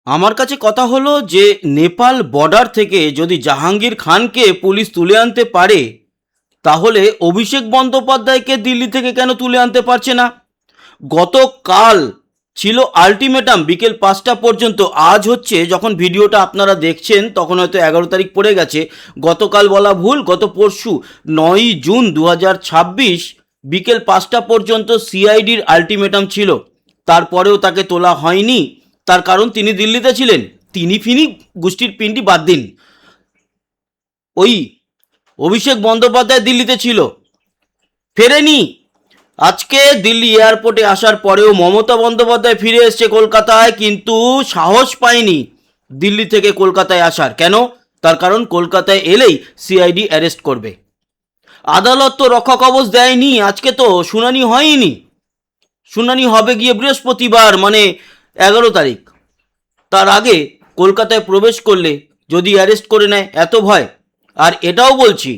আমার কাছে কথা হলো যে নেপাল বর্ডার থেকে যদি জাহাঙ্গীর খানকে পুলিশ তুলে আনতে পারে, তাহলে অভিষেক বন্দ্যোপাধ্যায়কে দিল্লি থেকে কেন তুলে আনতে পারছে না? গতকাল ছিল আলটিমেটাম বিকেল 5টা পর্যন্ত। আজ হচ্ছে, যখন ভিডিওটা আপনারা দেখছেন তখন হয়তো 11 তারিখ পড়ে গেছে। গতকাল বলা ভুল, গত পরশু 9ই জুন 2026 বিকেল 5টা পর্যন্ত সিআইডির আলটিমেটাম ছিল। তারপরেও তাকে তোলা হয়নি। তার কারণ তিনি দিল্লিতে ছিলেন। তিনি ফিনি গোষ্ঠীর পিণ্ডি বাদ দিন, ওই অভিষেক বন্দ্যোপাধ্যায় দিল্লিতে ছিল, ফেরেনি। আজকে দিল্লি এয়ারপোর্টে আসার পরেও মমতা বন্দ্যোপাধ্যায় ফিরে এসছে কলকাতায়, কিন্তু সাহস পায়নি দিল্লি থেকে কলকাতায় আসার। কেন? তার কারণ কলকাতায় এলেই সিআইডি অ্যারেস্ট করবে। আদালত তো রক্ষা কবচ দেয়নি। আজকে তো শুনানি হয়নি, শুনানি হবে গিয়ে বৃহস্পতিবার, মানে 11 তারিখ। তার আগে কলকাতায় প্রবেশ করলে যদি অ্যারেস্ট করে নেয়, এত ভয়। আর এটাও বলছি,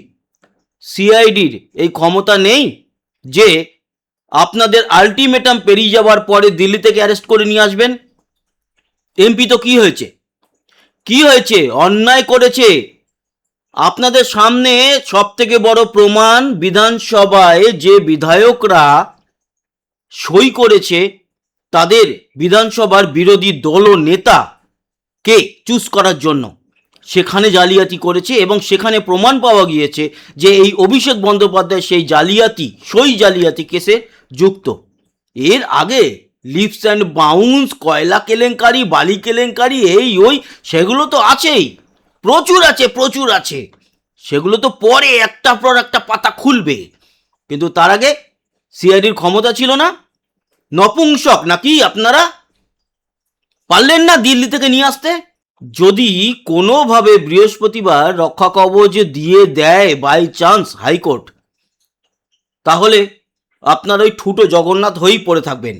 সিআইডির এই ক্ষমতা নেই যে আপনাদের আলটিমেটাম পেরিয়ে যাওয়ার পরে দিল্লি থেকে অ্যারেস্ট করে নিয়ে আসবেন। এমপি তো কি হয়েছে, কি হয়েছে? অন্যায় করেছে। আপনাদের সামনে সব থেকে বড় প্রমাণ, বিধানসভায় যে বিধায়করা সই করেছে তাদের বিধানসভার বিরোধী দল নেতাকে চুজ করার জন্য, সেখানে জালিয়াতি করেছে এবং সেখানে প্রমাণ পাওয়া গিয়েছে যে এই অভিষেক বন্দ্যোপাধ্যায় সেই জালিয়াতি, সই জালিয়াতি কেসে যুক্ত। এর আগে লিপস অ্যান্ড বাউন্স, কয়লা কেলেঙ্কারি, বালি কেলেঙ্কারি, এই ওই, সেগুলো তো আছেই, প্রচুর আছে, প্রচুর আছে। সেগুলো তো পরে একটার পর একটা পাতা খুলবে, কিন্তু তার আগে সিআইডির ক্ষমতা ছিল না। নপুংসক নাকি আপনারা? পারলেন না দিল্লি থেকে নিয়ে আসতে? যদি কোনোভাবে বৃহস্পতিবার রক্ষা কবচ দিয়ে দেয় বাই চান্স হাইকোর্ট, তাহলে আপনার ওই ঠুটো জগন্নাথ হয়েই পড়ে থাকবেন।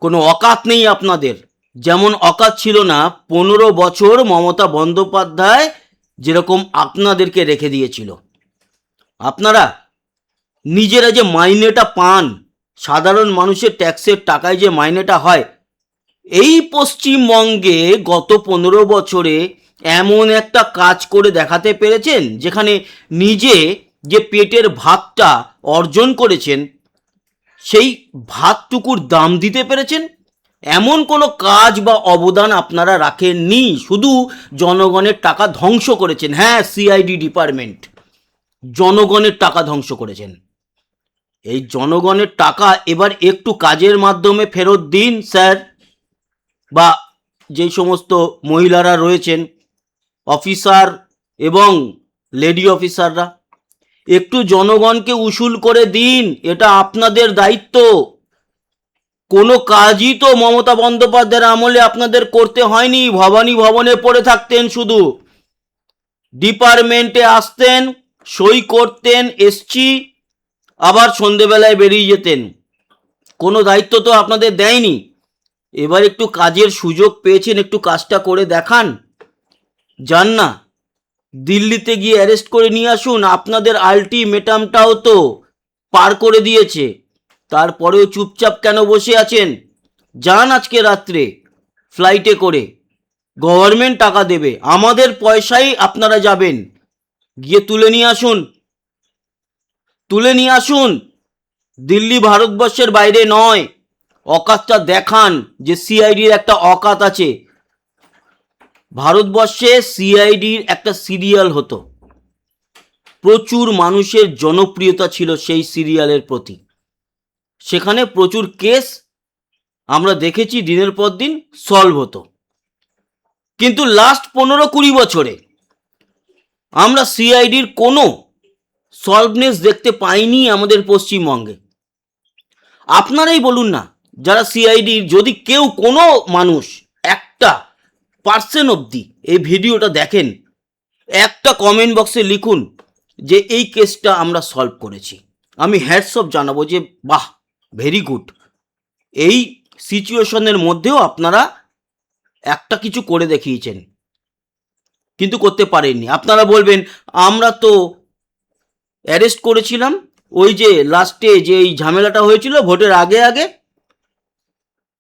কোনো অকাত নেই আপনাদের। যেমন অকাত ছিল না 15 বছর মমতা বন্দ্যোপাধ্যায় যেরকম আপনাদেরকে রেখে দিয়েছিল। আপনারা নিজেরা যে মাইনেটা পান, সাধারণ মানুষের ট্যাক্সের টাকায় যে মাইনেটা হয়, এই পশ্চিমবঙ্গে গত 15 বছরে এমন একটা কাজ করে দেখাতে পেরেছেন যেখানে নিজে যে পেটের ভাতটা অর্জন করেছেন সেই ভাতটুকুর দাম দিতে পেরেছেন? এমন কোনো কাজ বা অবদান আপনারা রাখেননি, শুধু জনগণের টাকা ধ্বংস করেছেন। হ্যাঁ, সিআইডি ডিপার্টমেন্ট জনগণের টাকা ধ্বংস করেছেন। এই জনগণের টাকা এবার একটু কাজের মাধ্যমে ফেরত দিন স্যার, বা যেই সমস্ত মহিলারা রয়েছেন, অফিসার এবং লেডি অফিসাররা, একটু জনগণকে উসুল করে দিন। এটা আপনাদের দায়িত্ব। কোনো কাজই তো মমতা বন্দ্যোপাধ্যায়ের আমলে আপনাদের করতে হয়নি। ভবানী ভবনে পড়ে থাকতেন, শুধু ডিপার্টমেন্টে আসতেন, সই করতেন, এসছি, আবার সন্ধেবেলায় বেরিয়ে যেতেন। কোনো দায়িত্ব তো আপনাদের দেয়নি। এবার একটু কাজের সুযোগ পেয়েছেন, একটু কাজটা করে দেখান। যান না দিল্লিতে গিয়ে অ্যারেস্ট করে নিয়ে আসুন। আপনাদের আলটিমেটামটাও তো পার করে দিয়েছে, তারপরেও চুপচাপ কেন বসে আছেন? যান আজকে রাত্রে ফ্লাইটে করে, গভর্নমেন্ট টাকা দেবে, আমাদের পয়সাই আপনারা যাবেন, গিয়ে তুলে নিয়ে আসুন, তুলে নিয়ে আসুন। দিল্লি ভারতবর্ষের বাইরে নয়। অকাতটা দেখান যে সিআইডির একটা অকাত আছে। ভারতবর্ষে সিআইডির একটা সিরিয়াল হতো, প্রচুর মানুষের জনপ্রিয়তা ছিল সেই সিরিয়ালের প্রতি। সেখানে প্রচুর কেস আমরা দেখেছি দিনের পর দিন সলভ হতো। কিন্তু লাস্ট 15-20 বছরে আমরা সিআইডির কোনো সলভনেস দেখতে পাইনি আমাদের পশ্চিমবঙ্গে। আপনারাই বলুন না, যারা সিআইডির, যদি কেউ, কোনো মানুষ, একটা পার্সেন্ট অবধি এই ভিডিওটা দেখেন, একটা কমেন্ট বক্সে লিখুন যে এই কেসটা আমরা সলভ করেছি। আমি হ্যাটস অফ জানাবো যে বাহ, ভেরি গুড। এই সিচুয়েশনের মধ্যেও আপনারা একটা কিছু করে দেখিয়েছেন, কিন্তু করতে পারেননি। আপনারা বলবেন আমরা তো অ্যারেস্ট করেছিলাম ওই যে লাস্টে যে এই ঝামেলাটা হয়েছিল ভোটের আগে আগে,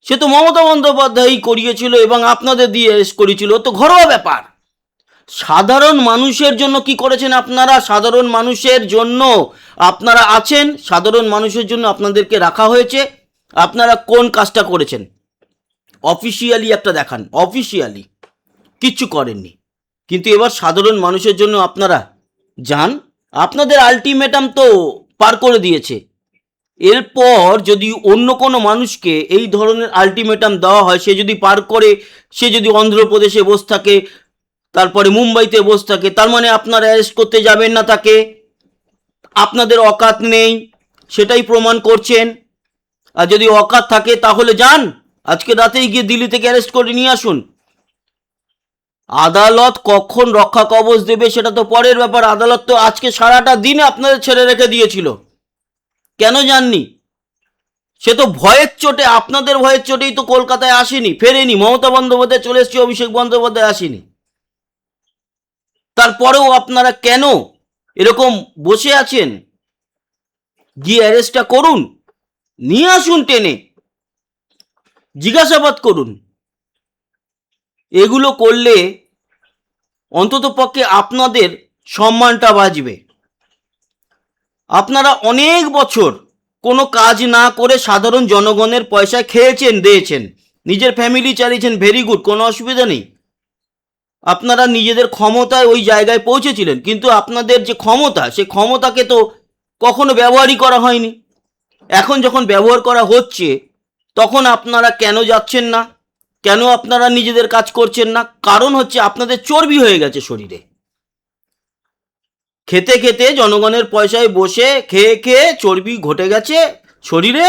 সে তো মমতা বন্দ্যোপাধ্যায়ই করিয়েছিল এবং আপনাদের দিয়ে অ্যারেস্ট করিয়েছিল, তো ঘরোয়া ব্যাপার। সাধারণ মানুষের জন্য কি করেছেন আপনারা? সাধারণ মানুষের জন্য আপনারা আছেন, সাধারণ মানুষের জন্য আপনাদেরকে রাখা হয়েছে। আপনারা কোন কাজটা করেছেন অফিসিয়ালি একটা দেখান। অফিসিয়ালি কিচ্ছু করেননি, কিন্তু এবার সাধারণ মানুষের জন্য আপনারা যান। আপনাদের আলটিমেটাম তো পার করে দিয়েছে। এরপর যদি অন্য কোনো মানুষকে এই ধরনের আলটিমেটাম দেওয়া হয়, সে যদি পার করে, সে যদি অন্ধ্রপ্রদেশে বসে থাকে, তারপরে মুম্বাইতে বসে থাকে, তার মানে আপনারা অ্যারেস্ট করতে যাবেন না তাকে। আপনাদের অকাত নেই, সেটাই প্রমাণ করছেন। আর যদি অকাত থাকে তাহলে যান, আজকে রাতেই গিয়ে দিল্লি থেকে অ্যারেস্ট করে নিয়ে আসুন। আদালত কখন রক্ষা কবচ দেবে সেটা তো পরের ব্যাপার। আদালত তো আজকে সারাটা দিনে আপনাদের ছেড়ে রেখে দিয়েছিল, কেন যাননি? সে তো ভয়ের চোটে, আপনাদের ভয়ের চোটেই তো কলকাতায় আসেনি, ফেরেনি। মমতা বন্দ্যোপাধ্যায় চলে এসছে, অভিষেক বন্দ্যোপাধ্যায় আসেনি। তারপরেও আপনারা কেন এরকম বসে আছেন? গিয়ে অ্যারেস্টটা করুন, নিয়ে আসুন টেনে, জিজ্ঞাসাবাদ করুন। এগুলো করলে অন্তত পক্ষে আপনাদের সম্মানটা বাঁচবে। আপনারা অনেক বছর কোনো কাজ না করে সাধারণ জনগণের পয়সায় খেয়েছেন, দিয়েছেন, নিজের ফ্যামিলি চালিয়েছেন, ভেরি গুড, কোনো অসুবিধা নেই। আপনারা নিজেদের ক্ষমতায় ওই জায়গায় পৌঁছেছিলেন, কিন্তু আপনাদের যে ক্ষমতা, সেই ক্ষমতাকে তো কখনো ব্যবহারই করা হয়নি। এখন যখন ব্যবহার করা হচ্ছে, তখন আপনারা কেন যাচ্ছেন না? কেন আপনারা নিজেদের কাজ করছেন না? কারণ হচ্ছে আপনাদের চর্বি হয়ে গেছে শরীরে। খেতে খেতে, জনগণের পয়সায় বসে খেয়ে খেয়ে চর্বি ঘটে গেছে শরীরে।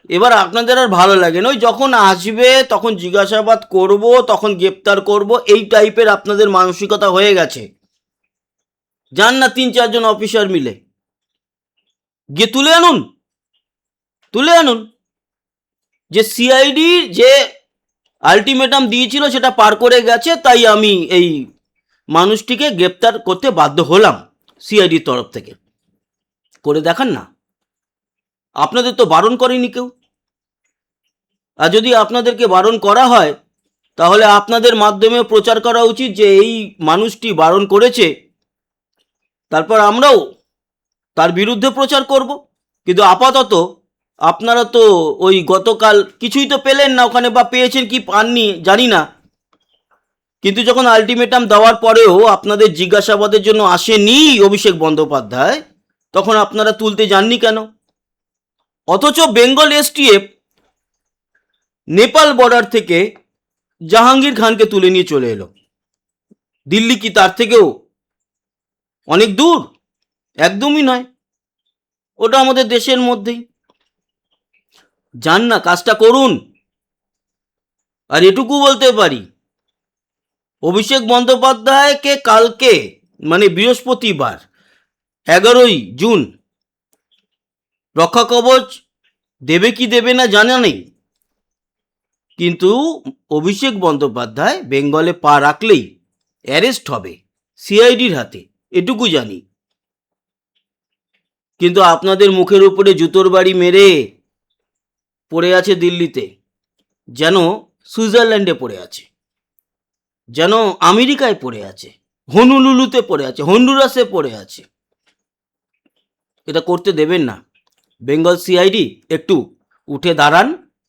এবার আপনাদের আর ভালো লাগে না, ওই যখন আসবে তখন জিজ্ঞাসাবাদ করব, তখন গ্রেপ্তার করব, এই টাইপের আপনাদের মানসিকতা হয়ে গেছে। যান না 3-4 জন অফিসার মিলে গিয়ে তুলে আনুন, তুলে আনুন। যে সিআইডি যে আলটিমেটাম দিয়েছিল সেটা পার করে গেছে, তাই আমি এই মানুষটিকে গ্রেপ্তার করতে বাধ্য হলাম সিআইডির তরফ থেকে। করে দেখান না, আপনাদের তো বারণ করেনি কেউ। আর যদি আপনাদেরকে বারণ করা হয়, তাহলে আপনাদের মাধ্যমে প্রচার করা উচিত যে এই মানুষটি বারণ করেছে, তারপর আমরাও তার বিরুদ্ধে প্রচার করব। কিন্তু আপাতত আপনারা তো ওই গতকাল কিছুই তো পেলেন না ওখানে, বা পেয়েছেন কি পাননি জানি না, কিন্তু যখন আলটিমেটাম দেওয়ার পরেও আপনাদের জিজ্ঞাসাবাদের জন্য আসেনি অভিষেক বন্দ্যোপাধ্যায়, তখন আপনারা তুলতে যাননি কেন? অথচ বেঙ্গল এসটিএফ নেপাল বর্ডার থেকে জাহাঙ্গীর খানকে তুলে নিয়ে চলে এলো। দিল্লি কি তার থেকেও অনেক দূর? একদমই নয়, ওটা আমাদের দেশের মধ্যেই। যান না, কাজটা করুন। আর এটুকু বলতে পারি, অভিষেক বন্দ্যোপাধ্যায়কে কালকে মানে বৃহস্পতিবার 11ই জুন রক্ষা কবচ দেবে কি দেবে না জানা নেই, কিন্তু অভিষেক বন্দ্যোপাধ্যায় বেঙ্গলে পা রাখলেই অ্যারেস্ট হবে সিআইডির হাতে, এটুকু জানি। কিন্তু আপনাদের মুখের উপরে জুতোর বাড়ি মেরে পড়ে আছে দিল্লিতে, যেন সুইজারল্যান্ডে পড়ে আছে, যেন আমেরিকায় পড়ে আছে, হনুলুলুতে পড়ে আছে, হন্ডুরাসে পড়ে আছে। এটা করতে দেবেন না। বেঙ্গল সিআইডি একটু উঠে দাঁড়ান,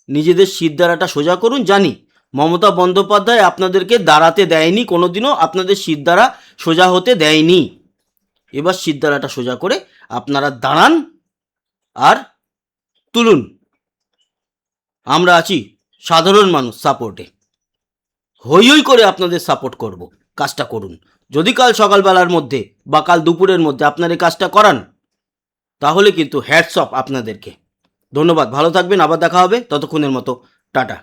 নিজেদের শিরদাঁড়াটা সোজা করুন। জানি মমতা বন্দ্যোপাধ্যায় আপনাদেরকে দাঁড়াতে দেয়নি, কোনোদিনও আপনাদের শিরদাঁড়া সোজা হতে দেয়নি। এবার শিরদাঁড়াটা সোজা করে আপনারা দাঁড়ান আর তুলুন। আমরা আছি সাধারণ মানুষ সাপোর্টে, হই হই করে আপনাদের সাপোর্ট করব। কাজটা করুন। যদি কাল সকালবেলার মধ্যে বা কাল দুপুরের মধ্যে আপনার এই কাজটা করান, তাহলে কিন্তু হ্যাটস অফ আপনাদেরকে। ধন্যবাদ, ভালো থাকবেন, আবার দেখা হবে, ততক্ষণের মতো টাটা।